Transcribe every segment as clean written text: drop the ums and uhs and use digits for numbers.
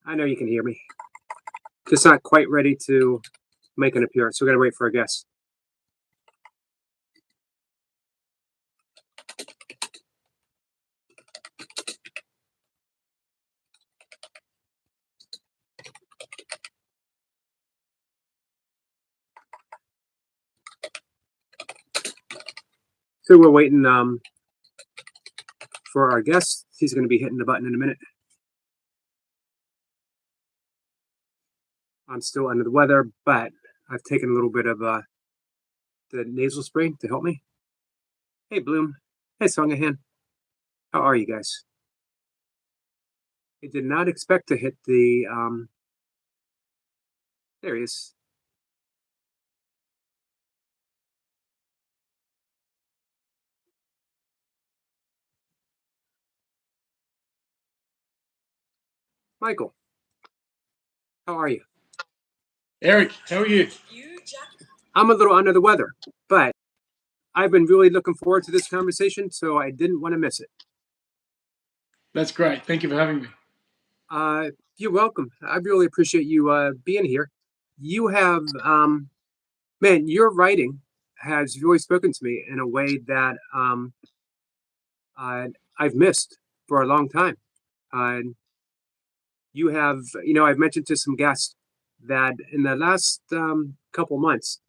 I know you can hear me. Just not quite ready to make an appearance. We're going to wait for a guest. So we're waiting for our guest. He's going to be hitting the button in a minute. I'm still under the weather, but I've taken a little bit of the nasal spray to help me. Hey, Bloom. Hey, Songahan. How are you guys? I did not expect to hit the... there he is. Michael, how are you? Eric, how are you? I'm a little under the weather, but I've been really looking forward to this conversation, so I didn't want to miss it. That's great. Thank you for having me. You're welcome. I really appreciate you being here. You have, man, your writing has really spoken to me in a way that I've missed for a long time. You have, I've mentioned to some guests that in the last couple months,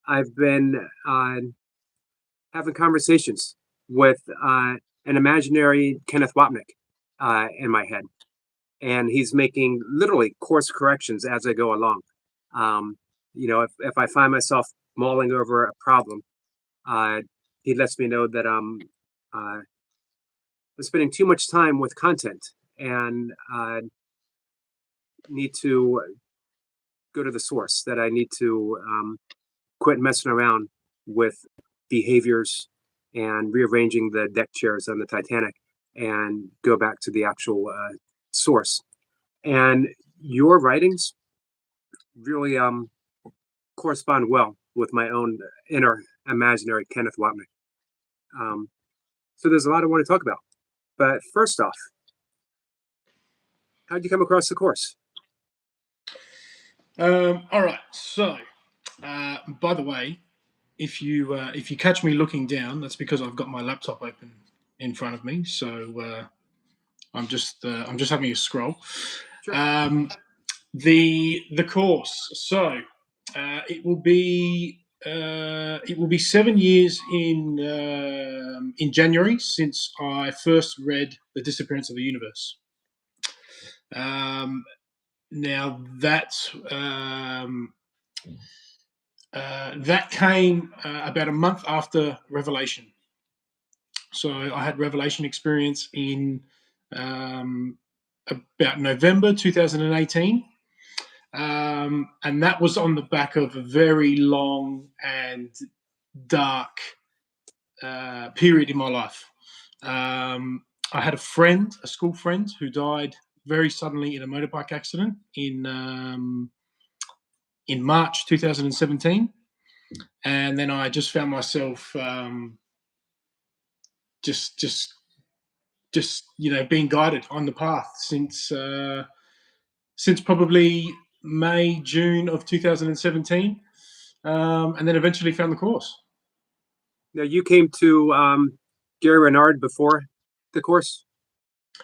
I've been having conversations with an imaginary Kenneth Wapnick in my head. And he's making literally course corrections as I go along. If I find myself mulling over a problem, he lets me know that I'm spending too much time with content and need to go to the source, that I need to quit messing around with behaviors and rearranging the deck chairs on the Titanic and go back to the actual source. And your writings really correspond well with my own inner imaginary Kenneth Wapnick. So there's a lot I want to talk about. But first off, how'd you come across the course? All right. So, by the way, if you catch me looking down, that's because I've got my laptop open in front of me. So I'm just having a scroll. Sure. The course. So it will be 7 years in January since I first read The Disappearance of the Universe. Now that came about a month after Revelation. So I had Revelation experience in about November 2018. And that was on the back of a very long and dark period in my life. I had a school friend, who died very suddenly in a motorbike accident in March 2017, and then I just found myself just being guided on the path since probably May, June of 2017, and then eventually found the course. Now, you came to Gary Renard before the course?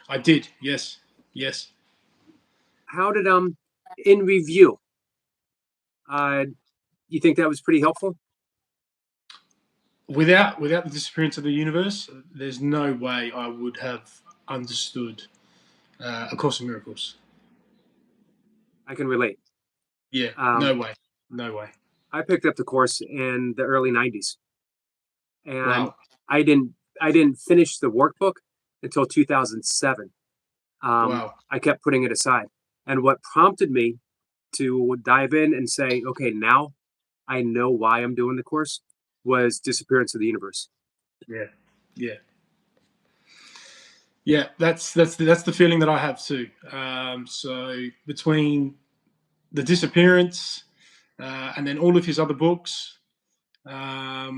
I did, yes. How did, in review, you think that was pretty helpful? Without the Disappearance of the Universe, there's no way I would have understood A Course in Miracles. I can relate. Yeah, no way. I picked up the course in the early 90s. And wow. I didn't finish the workbook until 2007. Wow. I kept putting it aside. And what prompted me to dive in and say, okay, now I know why I'm doing the course, was Disappearance of the Universe. Yeah, that's the feeling that I have too. So between The Disappearance and then all of his other books, I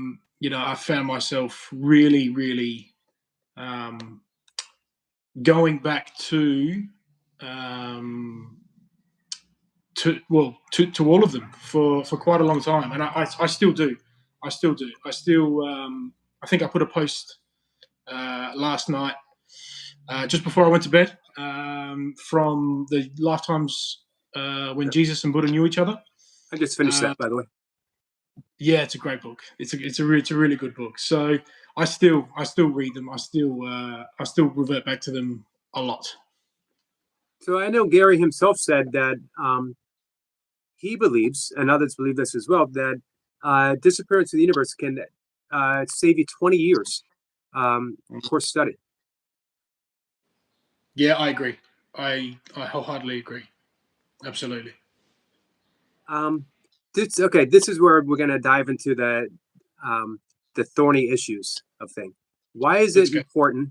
found myself really, really going back to to all of them for quite a long time, and I still do. I still do. I think I put a post last night, just before I went to bed, from the lifetimes when Jesus and Buddha knew each other. I just finished Uh, that, by the way. yeah, it's a great book. It's a really good book. So I still read them. I still revert back to them a lot. So I know Gary himself said that he believes, and others believe this as well, that disappearance of the universe can save you 20 years course study. Yeah, I agree. I wholeheartedly agree. Absolutely. Okay. This is where we're going to dive into the thorny issues of things. Why is Let's it go. important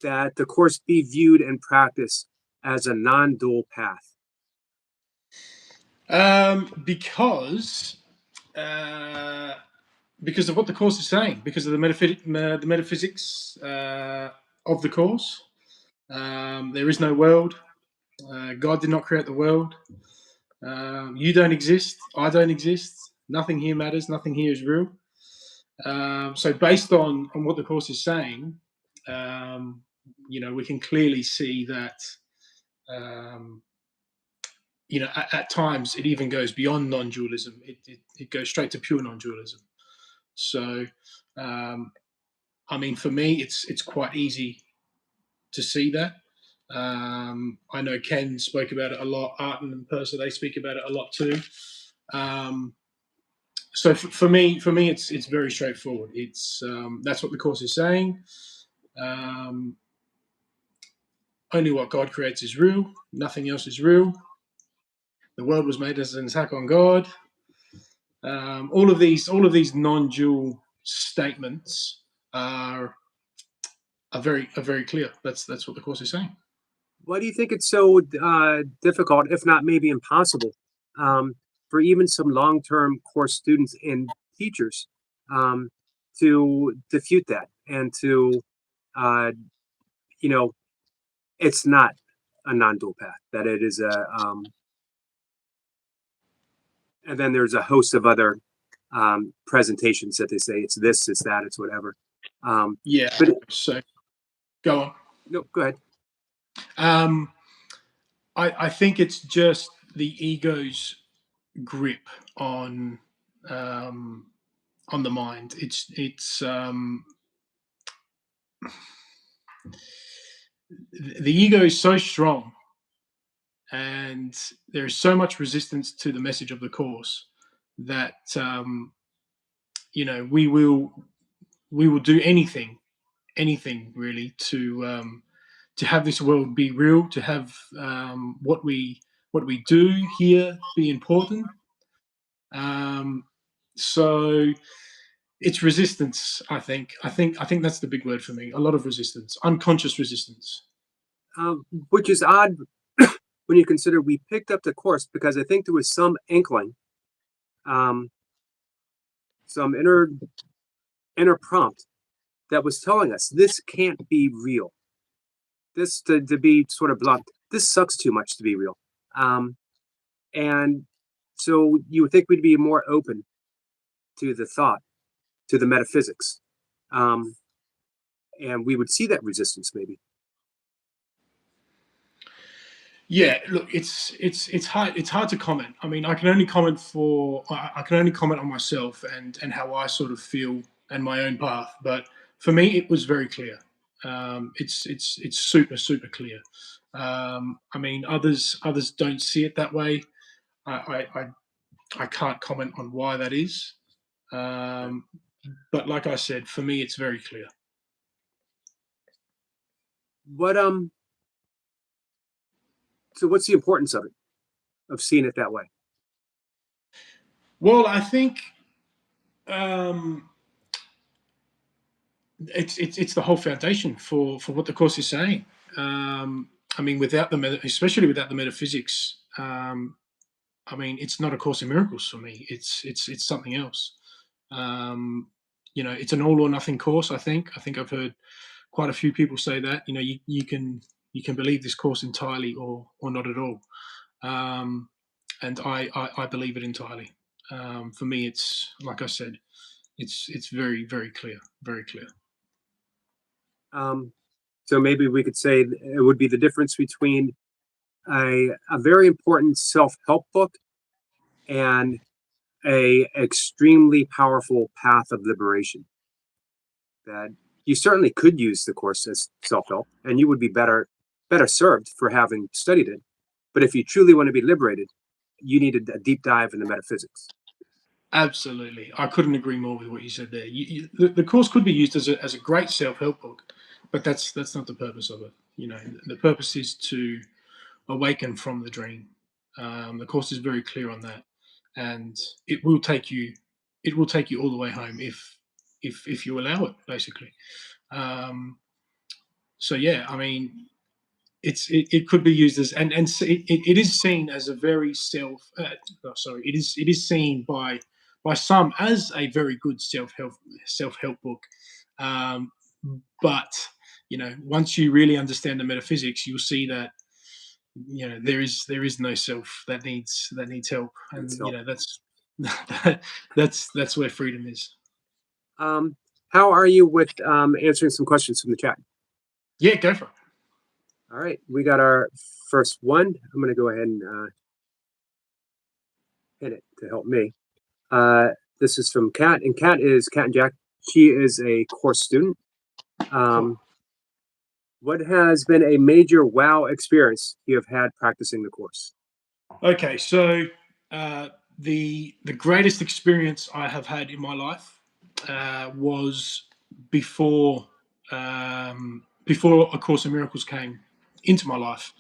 that the course be viewed and practiced as a non-dual path? Because because of what the course is saying, because of the metaphysics of the course. There is no world. God did not create the world. You don't exist. I don't exist. Nothing here matters. Nothing here is real. So, based on what the course is saying, we can clearly see that. Um, at times it even goes beyond non-dualism. It goes straight to pure non-dualism. So, I mean, for me, it's quite easy to see that. I know Ken spoke about it a lot. Art and Persa, they speak about it a lot too. So for me, it's very straightforward. It's that's what the course is saying. Only what God creates is real. Nothing else is real. The world was made as an attack on God. All of these non-dual statements are very clear. That's what the course is saying. Why do you think it's so difficult, if not maybe impossible, for even some long-term course students and teachers um, to defute that and to, uh, you know, it's not a non-dual path, that it is and then there's a host of other presentations that they say it's this, it's that, it's whatever. Yeah. But So go on. no, go ahead. I think it's just the ego's grip um, on the mind. It's the ego is so strong, and there is so much resistance to the message of the course that we will do anything really to have this world be real, to have what we do here be important. Um, so it's resistance. I think that's the big word for me. A lot of resistance, unconscious resistance. Which is odd when you consider we picked up the course because I think there was some inkling, um, some inner prompt that was telling us this can't be real. This to be sort of blunt, this sucks too much to be real. Um, and so you would think we'd be more open to the thought, to the metaphysics, um, and we would see that resistance maybe. Yeah, look, it's hard to comment. I mean, I can only comment I can only comment on myself and how I sort of feel and my own path. But for me, it was very clear. It's super clear. I mean, others don't see it that way. I can't comment on why that is. Um, but like I said, for me, it's very clear. What So what's the importance of it, of seeing it that way? Well, I think um, it's the whole foundation for what the course is saying. I mean, especially without the metaphysics, I mean, it's not a course in miracles for me. It's something else. Um, it's an all or nothing course. I think I've heard quite a few people say that. You can believe this course entirely or not at all. I believe it entirely. For me, it's like I said, it's very very clear, very clear. Um, so maybe we could say it would be the difference between a very important self-help book and a extremely powerful path of liberation. That you certainly could use the course as self-help, and you would be better served for having studied it. But if you truly want to be liberated, you need a deep dive into metaphysics. Absolutely, I couldn't agree more with what you said there. The course could be used as a great self help book, but that's not the purpose of it. You know, the purpose is to awaken from the dream. The course is very clear on that, and it will take you all the way home if you allow it, basically. Um, so yeah, I mean, it could be used as it is seen as a very it is seen by some as a very good self help book, um, but you know, once you really understand the metaphysics, you'll see that you know there is no self that needs help, And and you so, know that's where freedom is. um, how are you with answering some questions from the chat? Yeah, go for it. All right, we got our first one. I'm going to go ahead and hit it to help me. Uh, this is from Kat, and Kat and Jack. She is a course student. Cool. What has been a major wow experience you have had practicing the course? Okay, so the greatest experience I have had in my life was before before A Course in Miracles came into my life.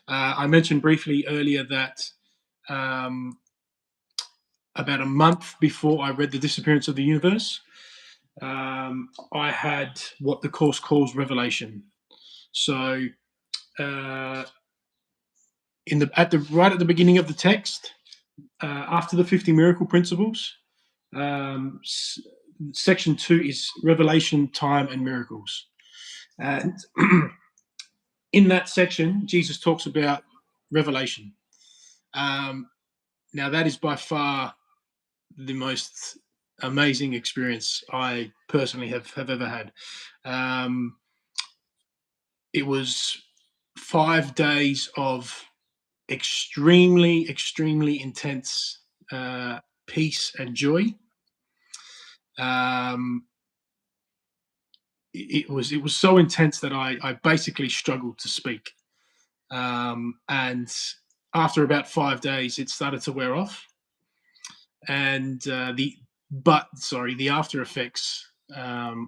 I mentioned briefly earlier that um, about a month before I read The Disappearance of the Universe, I had what the course calls revelation. So uh, in the at the right at the beginning of the text, after the 50 miracle principles, um, section 2 is revelation, time, and miracles. And in that section, Jesus talks about revelation. Um, now, that is by far the most amazing experience I personally have ever had. Um, it was 5 days of extremely intense peace and joy. Um, it was so intense that I basically struggled to speak. And after about 5 days, it started to wear off, and the after effects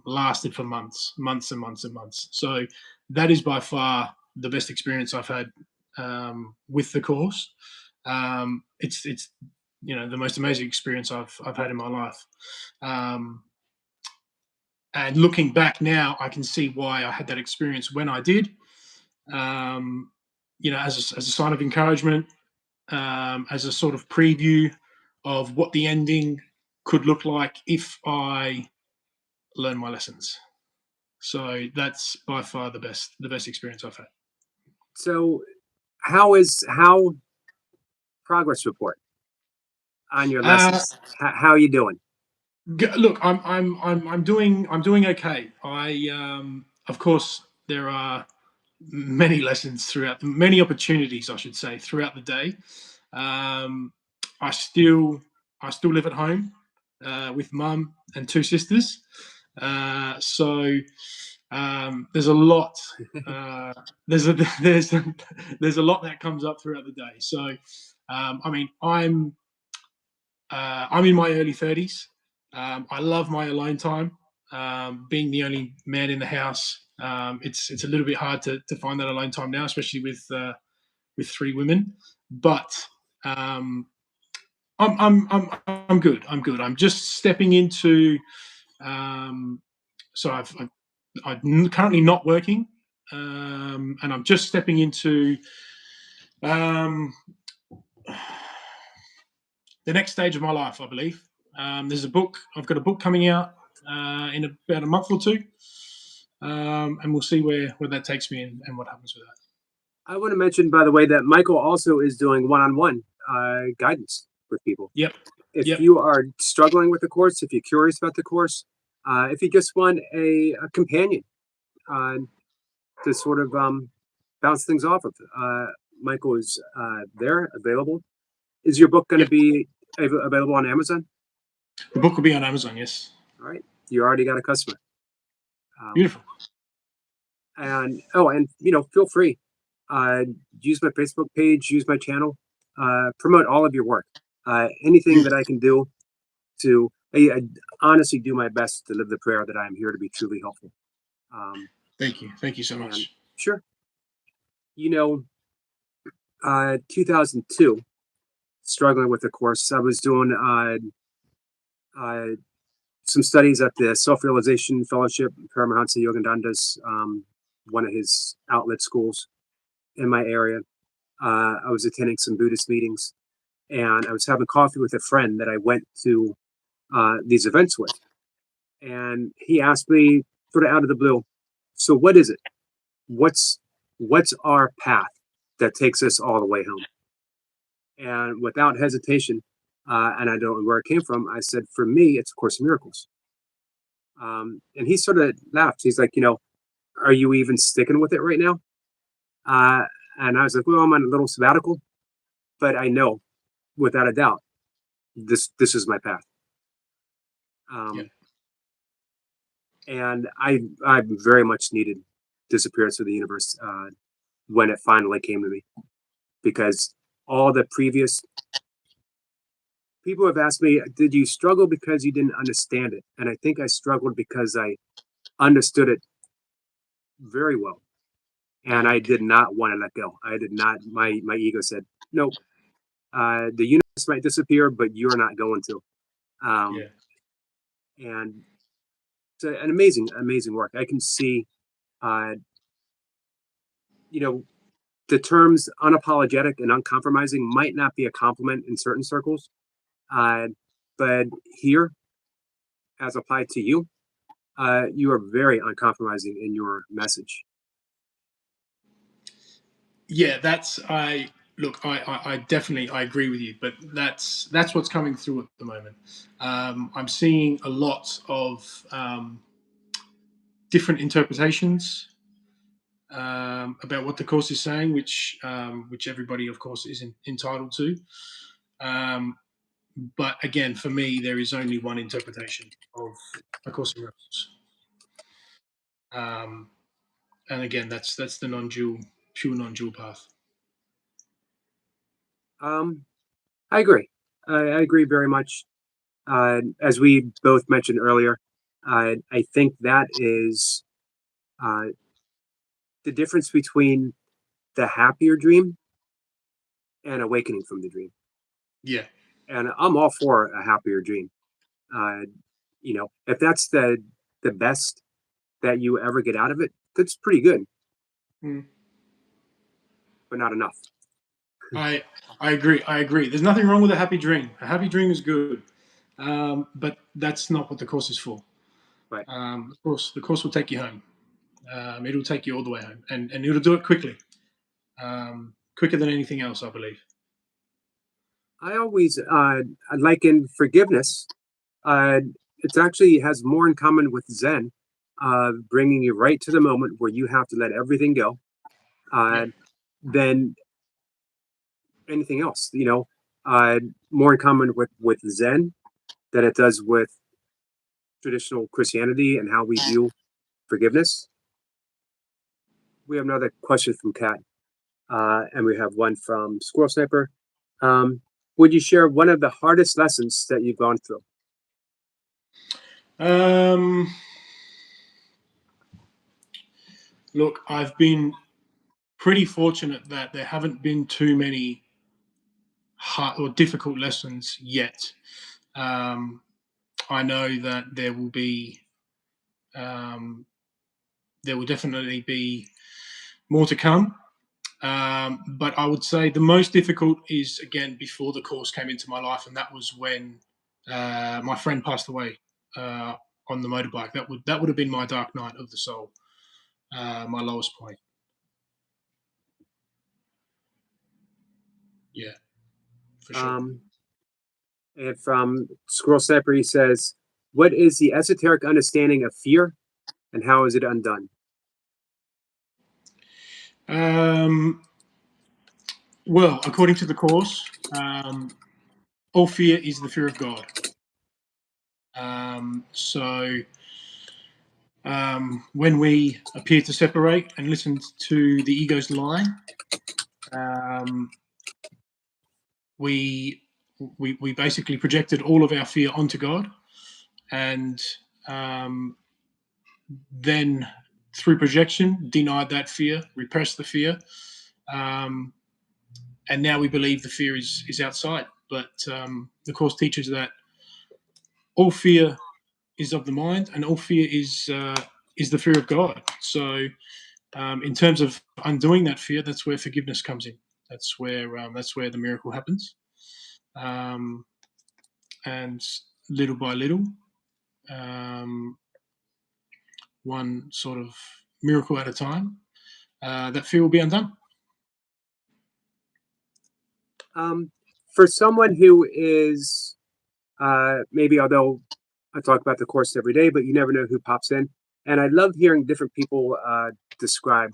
lasted for months and months and months. So that is by far the best experience I've had with the course. It's you know the most amazing experience I've had in my life. Um, and looking back now, I can see why I had that experience when I did. Um, you know, as a sign of encouragement, as a sort of preview of what the ending could look like if I learn my lessons. So that's by far the best experience I've had. So, how progress report on your Uh, lessons? How are you doing? Look, I'm doing okay. Of course there are many lessons throughout, many opportunities, I should say, throughout the day. Um, I still I still live at home with mum and two sisters, so there's a lot. Uh, there's a there's a lot that comes up throughout the day. So I mean, I'm in my early 30s. I love my alone time. Being the only man in the house, it's a little bit hard to find that alone time now, especially with three women. But um, I'm good. I'm good. I'm just stepping into. Um, so I'm currently not working, and I'm just stepping into um, the next stage of my life, I believe. There's a book. I've got a book coming out in about a month or two, and we'll see where that takes me and what happens with that. I want to mention, by the way, that Michael also is doing one-on-one guidance with people. Yep. If Yep. you are struggling with the course, if you're curious about the course, if you just want a companion to sort of bounce things off of, Michael is there, available. Is your book going to Yep. be available on Amazon? The book will be on Amazon. Yes. All right, you already got a customer. Beautiful. And feel free. Use my Facebook page, use my channel, promote all of your work. Anything that I can do to, I honestly do my best to live the prayer that I am here to be truly helpful. Thank you. Thank you so And much. sure, 2002, struggling with the course, I was doing some studies at the Self-Realization Fellowship, Paramahansa Yogananda's, one of his outlet schools in my area. I was attending some Buddhist meetings, and I was having coffee with a friend that I went to these events with. And he asked me, sort of out of the blue, so what is it? What's our path that takes us all the way home? And without hesitation, and I don't know where it came from, I said, for me, it's A Course in Miracles. And he sort of laughed. He's like, are you even sticking with it right now? And I was like, well, I'm on a little sabbatical, but I know without a doubt, this is my path. Yep. And I very much needed Disappearance of the Universe when it finally came to me, because all the previous people have asked me, did you struggle because you didn't understand it? And I think I struggled because I understood it very well, and I did not want to let go. I did not. My ego said, nope. The universe might disappear, but you're not going to. Yeah. And it's an amazing work. I can see, uh, the terms unapologetic and uncompromising might not be a compliment in certain circles, but here, as applied to you, you are very uncompromising in your message. Yeah, I definitely I agree with you, but that's what's coming through at the moment. I'm seeing a lot of different interpretations about what the course is saying, which everybody, of course, is entitled to. But again, for me, there is only one interpretation of A Course in Miracles. And again, that's the non-dual, pure non-dual path. I agree. I agree very much. As we both mentioned earlier, I think that is uh, the difference between the happier dream and awakening from the dream. Yeah. And I'm all for a happier dream. Uh, if that's the best that you ever get out of it, that's pretty good, Mm. but not enough. I I agree. I agree. There's nothing wrong with a happy dream. A happy dream is good, but that's not what the course is for. Right. The course will take you home. It'll take you all the way home, and it'll do it quickly, quicker than anything else, I believe. I always liken forgiveness. Uh, it actually has more in common with Zen, bringing you right to the moment where you have to let everything go, Yeah. than anything else. More in common with Zen than it does with traditional Christianity and how we view forgiveness. We have another question from Kat, and we have one from Squirrel Sniper. Would you share one of the hardest lessons that you've gone through? Um, Look, I've been pretty fortunate that there haven't been too many hard or difficult lessons yet. Um, I know that there will definitely be more to come. But I would say the most difficult is again before the course came into my life, and that was when my friend passed away on the motorbike. That would have been my dark night of the soul, my lowest point. Yeah. for sure. And from Squirrel Sniper, he says, "What is the esoteric understanding of fear, and how is it undone?" Well, according to the course, all fear is the fear of God. When we appear to separate and listen to the ego's lie, we basically projected all of our fear onto God, and then through projection denied that fear, repressed the fear, and now we believe the fear is outside. But the course teaches that all fear is of the mind, and all fear is the fear of God. So, in terms of undoing that fear, that's where forgiveness comes in. That's where the miracle happens, and little by little, one sort of miracle at a time, that fear will be undone. For someone who is maybe, although I talk about the course every day, but you never know who pops in, and I love hearing different people describe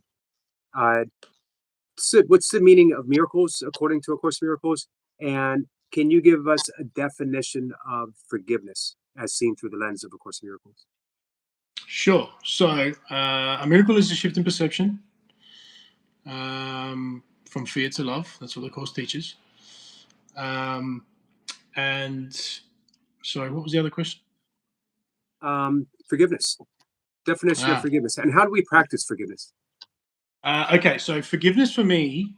what's the meaning of miracles according to A Course in Miracles, and can you give us a definition of forgiveness as seen through the lens of A Course in Miracles? Sure. So, a miracle is a shift in perception from fear to love. That's what the course teaches. And sorry, what was the other question? Forgiveness. Definition of forgiveness, and how do we practice forgiveness? Okay, so forgiveness for me,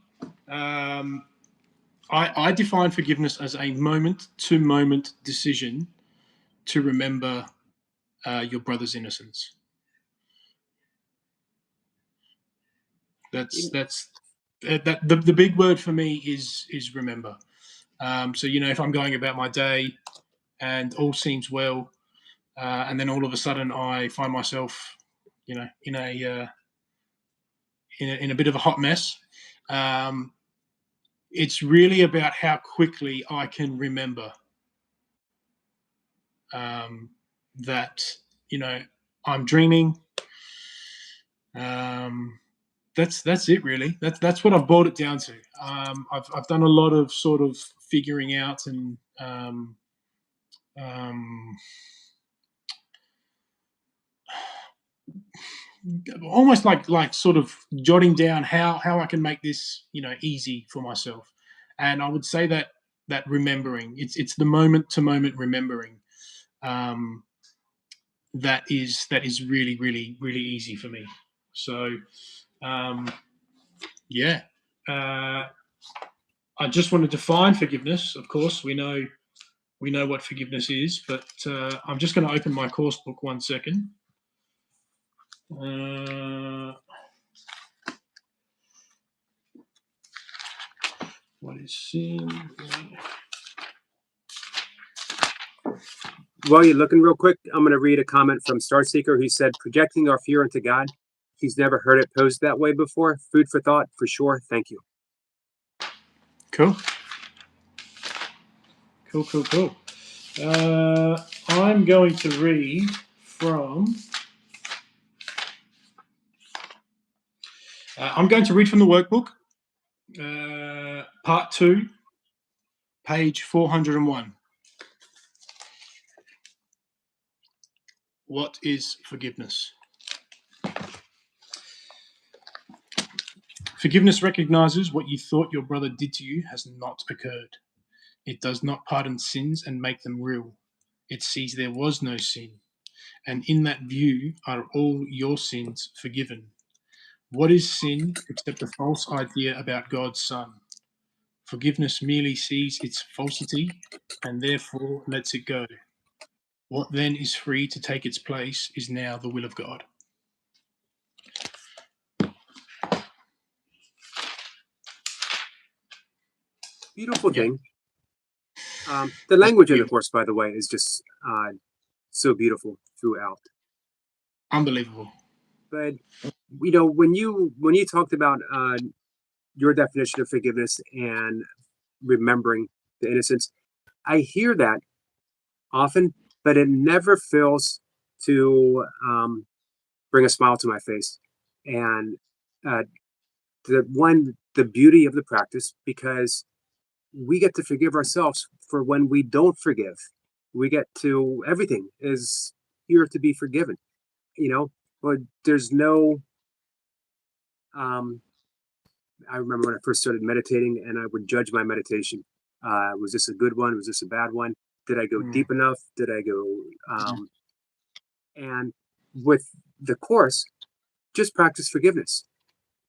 I define forgiveness as a moment-to-moment decision to remember your brother's innocence. The big word for me is remember. So if I'm going about my day and all seems well, and then all of a sudden I find myself, in a bit of a hot mess. It's really about how quickly I can remember that I'm dreaming. That's it really. That's what I've boiled it down to. I've done a lot of sort of figuring out and almost like sort of jotting down how I can make this easy for myself. And I would say that remembering, it's the moment to moment remembering, that is really really really easy for me. So yeah, I just want to define forgiveness. Of course, we know what forgiveness is, but I'm just going to open my course book 1 second. What is sin? While you're looking real quick, I'm going to read a comment from Starseeker who said, "Projecting our fear into God. He's never heard it posed that way before. Food for thought, for sure. Thank you." Cool. I'm going to read from. I'm going to read from the workbook, part 2, page 401. What is forgiveness? Forgiveness recognizes what you thought your brother did to you has not occurred. It does not pardon sins and make them real. It sees there was no sin, and in that view are all your sins forgiven. What is sin except a false idea about God's Son? Forgiveness merely sees its falsity and therefore lets it go. What then is free to take its place is now the will of God. Beautiful thing. The language in the course, by the way, is just so beautiful throughout. Unbelievable. But when you talked about your definition of forgiveness and remembering the innocence. I hear that often, but it never fails to bring a smile to my face. And uh, the beauty of the practice, because we get to forgive ourselves for when we don't forgive. We get to, everything is here to be forgiven. You know, but there's no. Um, I remember when I first started meditating, and I would judge my meditation. Was this a good one? Was this a bad one? Did I go Mm. deep enough? Did I go? And with the course, just practice forgiveness.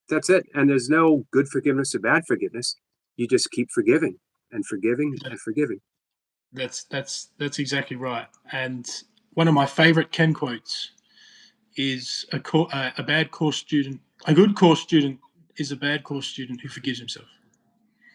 That's it. And there's no good forgiveness or bad forgiveness. You just keep forgiving and forgiving and forgiving. That's exactly right. And one of my favorite Ken quotes is a bad course student, a good course student is a bad course student who forgives himself.